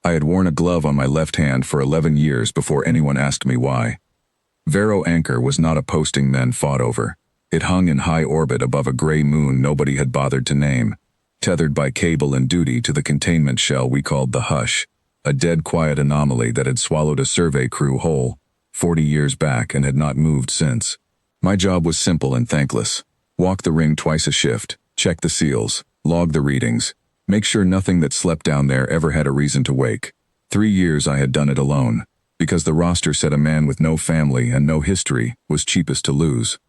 I had worn a glove on my left hand for 11 years before anyone asked me why. Vero Anchor was not a posting men fought over. It hung in high orbit above a gray moon nobody had bothered to name, tethered by cable and duty to the containment shell we called the Hush, a dead quiet anomaly that had swallowed a survey crew whole 40 years back and had not moved since. My job was simple and thankless. Walk the ring twice a shift, check the seals, log the readings, make sure nothing that slept down there ever had a reason to wake. 3 years I had done it alone, because the roster said a man with no family and no history was cheapest to lose.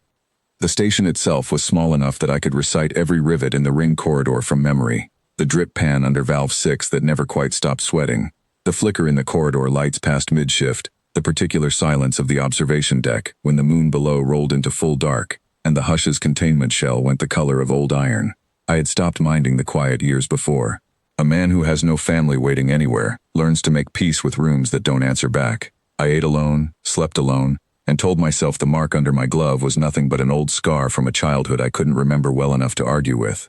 The station itself was small enough that I could recite every rivet in the ring corridor from memory, the drip pan under valve 6 that never quite stopped sweating, the flicker in the corridor lights past mid-shift, the particular silence of the observation deck when the moon below rolled into full dark, and the Hush's containment shell went the color of old iron. I had stopped minding the quiet years before. A man who has no family waiting anywhere learns to make peace with rooms that don't answer back. I ate alone, slept alone, and told myself the mark under my glove was nothing but an old scar from a childhood I couldn't remember well enough to argue with.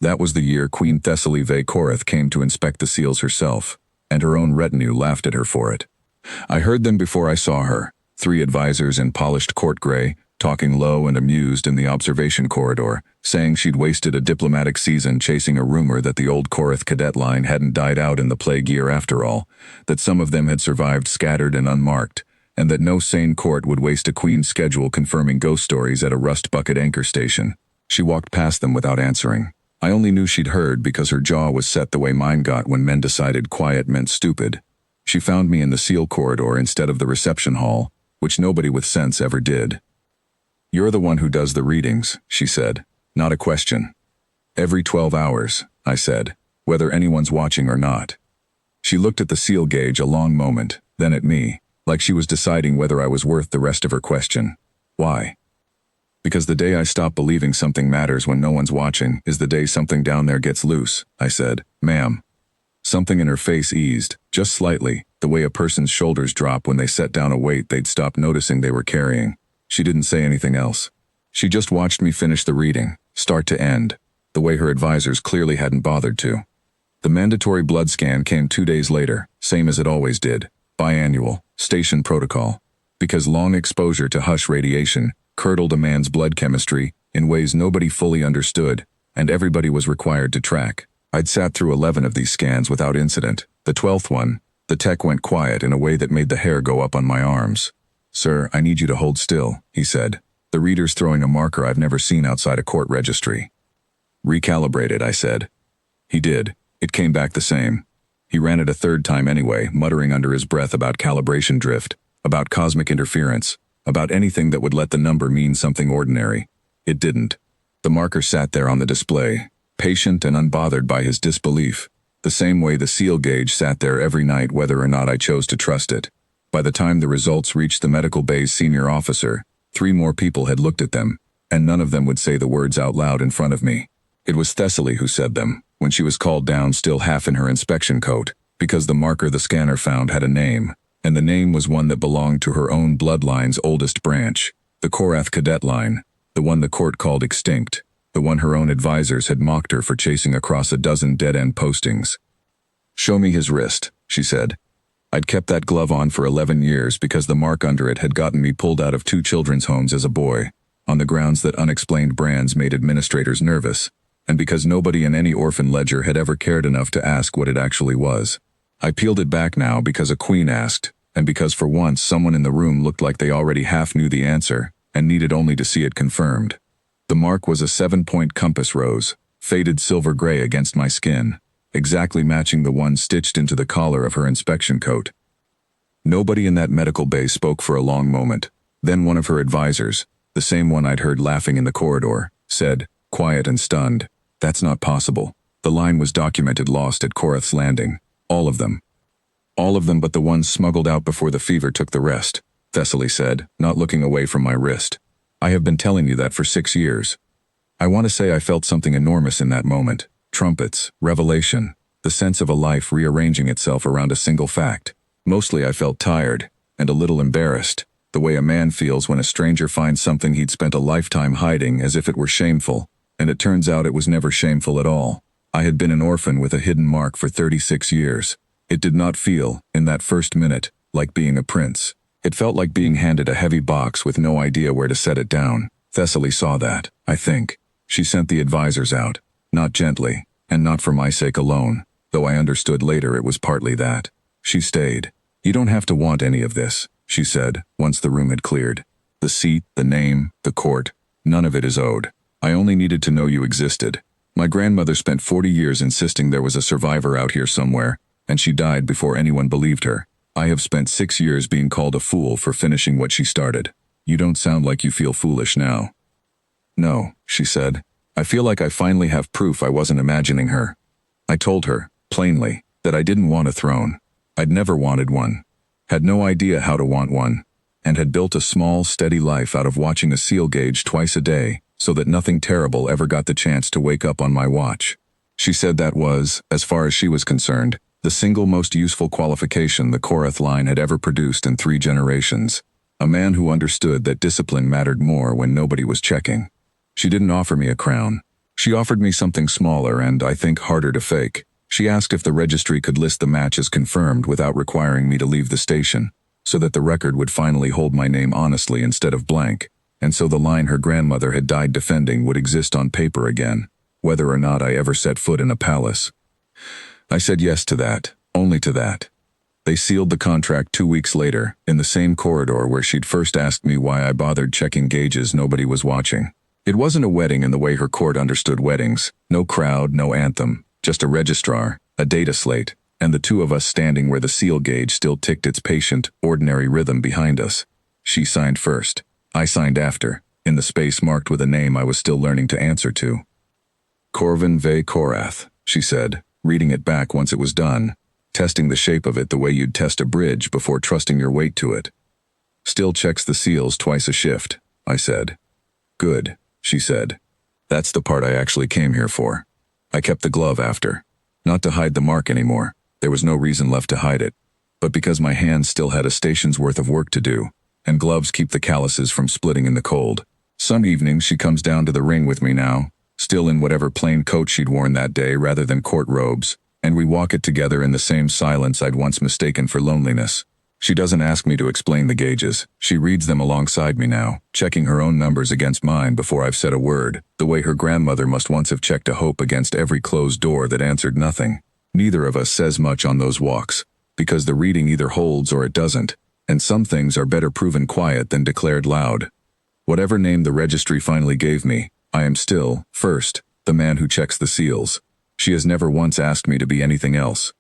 That was the year Queen Thessaly Ve Korath came to inspect the seals herself, and her own retinue laughed at her for it. I heard them before I saw her, 3 advisors in polished court gray, talking low and amused in the observation corridor, saying she'd wasted a diplomatic season chasing a rumor that the old Korath cadet line hadn't died out in the plague year after all, that some of them had survived scattered and unmarked, and that no sane court would waste a queen's schedule confirming ghost stories at a rust bucket anchor station. She walked past them without answering. I only knew she'd heard because her jaw was set the way mine got when men decided quiet meant stupid. She found me in the seal corridor instead of the reception hall, which nobody with sense ever did. "You're the one who does the readings," she said. "Not a question." "Every 12 hours, I said, "whether anyone's watching or not." She looked at the seal gauge a long moment, then at me, like she was deciding whether I was worth the rest of her question. "Why?" "Because the day I stop believing something matters when no one's watching is the day something down there gets loose," I said. "Ma'am." Something in her face eased, just slightly, the way a person's shoulders drop when they set down a weight they'd stopped noticing they were carrying. She didn't say anything else. She just watched me finish the reading, start to end, the way her advisors clearly hadn't bothered to. The mandatory blood scan came 2 days later, same as it always did, biannual, station protocol, because long exposure to Hush radiation curdled a man's blood chemistry in ways nobody fully understood, and everybody was required to track. I'd sat through 11 of these scans without incident. The 12th one, the tech went quiet in a way that made the hair go up on my arms. "Sir, I need you to hold still," he said. "The reader's throwing a marker I've never seen outside a court registry." "Recalibrate it," I said. He did. It came back the same. He ran it a 3rd time anyway, muttering under his breath about calibration drift, about cosmic interference, about anything that would let the number mean something ordinary. It didn't. The marker sat there on the display, patient and unbothered by his disbelief, the same way the seal gauge sat there every night whether or not I chose to trust it. By the time the results reached the medical bay's senior officer, 3 more people had looked at them, and none of them would say the words out loud in front of me. It was Thessaly who said them, when she was called down still half in her inspection coat, because the marker the scanner found had a name, and the name was one that belonged to her own bloodline's oldest branch, the Korath cadet line, the one the court called extinct, the one her own advisors had mocked her for chasing across a dozen dead-end postings. "Show me his wrist," she said. I'd kept that glove on for 11 years because the mark under it had gotten me pulled out of 2 children's homes as a boy, on the grounds that unexplained brands made administrators nervous, and because nobody in any orphan ledger had ever cared enough to ask what it actually was. I peeled it back now because a queen asked, and because for once someone in the room looked like they already half knew the answer, and needed only to see it confirmed. The mark was a 7-point compass rose, faded silver gray against my skin, exactly matching the one stitched into the collar of her inspection coat. Nobody in that medical bay spoke for a long moment. Then one of her advisors, the same one I'd heard laughing in the corridor, said, quiet and stunned, "That's not possible. The line was documented lost at Korath's Landing. All of them. All of them but the ones smuggled out before the fever took the rest," Thessaly said, not looking away from my wrist. "I have been telling you that for 6 years." I want to say I felt something enormous in that moment. Trumpets, revelation, the sense of a life rearranging itself around a single fact. Mostly I felt tired, and a little embarrassed, the way a man feels when a stranger finds something he'd spent a lifetime hiding as if it were shameful, and it turns out it was never shameful at all. I had been an orphan with a hidden mark for 36 years. It did not feel, in that first minute, like being a prince. It felt like being handed a heavy box with no idea where to set it down. Thessaly saw that, I think. She sent the advisors out. Not gently, and not for my sake alone, though I understood later it was partly that. She stayed. You don't have to want any of this, she said, once the room had cleared. The seat, the name, the court, none of it is owed. I only needed to know you existed. My grandmother spent 40 years insisting there was a survivor out here somewhere, and she died before anyone believed her. I have spent 6 years being called a fool for finishing what she started. You don't sound like you feel foolish now. No, she said. I feel like I finally have proof I wasn't imagining her. I told her, plainly, that I didn't want a throne. I'd never wanted one. Had no idea how to want one. And had built a small, steady life out of watching a seal gauge twice a day, so that nothing terrible ever got the chance to wake up on my watch. She said that was, as far as she was concerned, the single most useful qualification the Korath line had ever produced in 3 generations. A man who understood that discipline mattered more when nobody was checking. She didn't offer me a crown. She offered me something smaller and, I think, harder to fake. She asked if the registry could list the match as confirmed without requiring me to leave the station, so that the record would finally hold my name honestly instead of blank, and so the line her grandmother had died defending would exist on paper again, whether or not I ever set foot in a palace. I said yes to that, only to that. They sealed the contract 2 weeks later, in the same corridor where she'd first asked me why I bothered checking gauges nobody was watching. It wasn't a wedding in the way her court understood weddings. No crowd, no anthem, just a registrar, a data slate, and the 2 of us standing where the seal gauge still ticked its patient, ordinary rhythm behind us. She signed first. I signed after, in the space marked with a name I was still learning to answer to. Corvin ve Korath, she said, reading it back once it was done, testing the shape of it the way you'd test a bridge before trusting your weight to it. Still checks the seals twice a shift, I said. Good, she said. That's the part I actually came here for. I kept the glove after. Not to hide the mark anymore. There was no reason left to hide it. But because my hands still had a station's worth of work to do, and gloves keep the calluses from splitting in the cold. Some evenings she comes down to the ring with me now, still in whatever plain coat she'd worn that day rather than court robes, and we walk it together in the same silence I'd once mistaken for loneliness. She doesn't ask me to explain the gauges. She reads them alongside me now, checking her own numbers against mine before I've said a word, the way her grandmother must once have checked a hope against every closed door that answered nothing. Neither of us says much on those walks, because the reading either holds or it doesn't, and some things are better proven quiet than declared loud. Whatever name the registry finally gave me, I am still, first, the man who checks the seals. She has never once asked me to be anything else.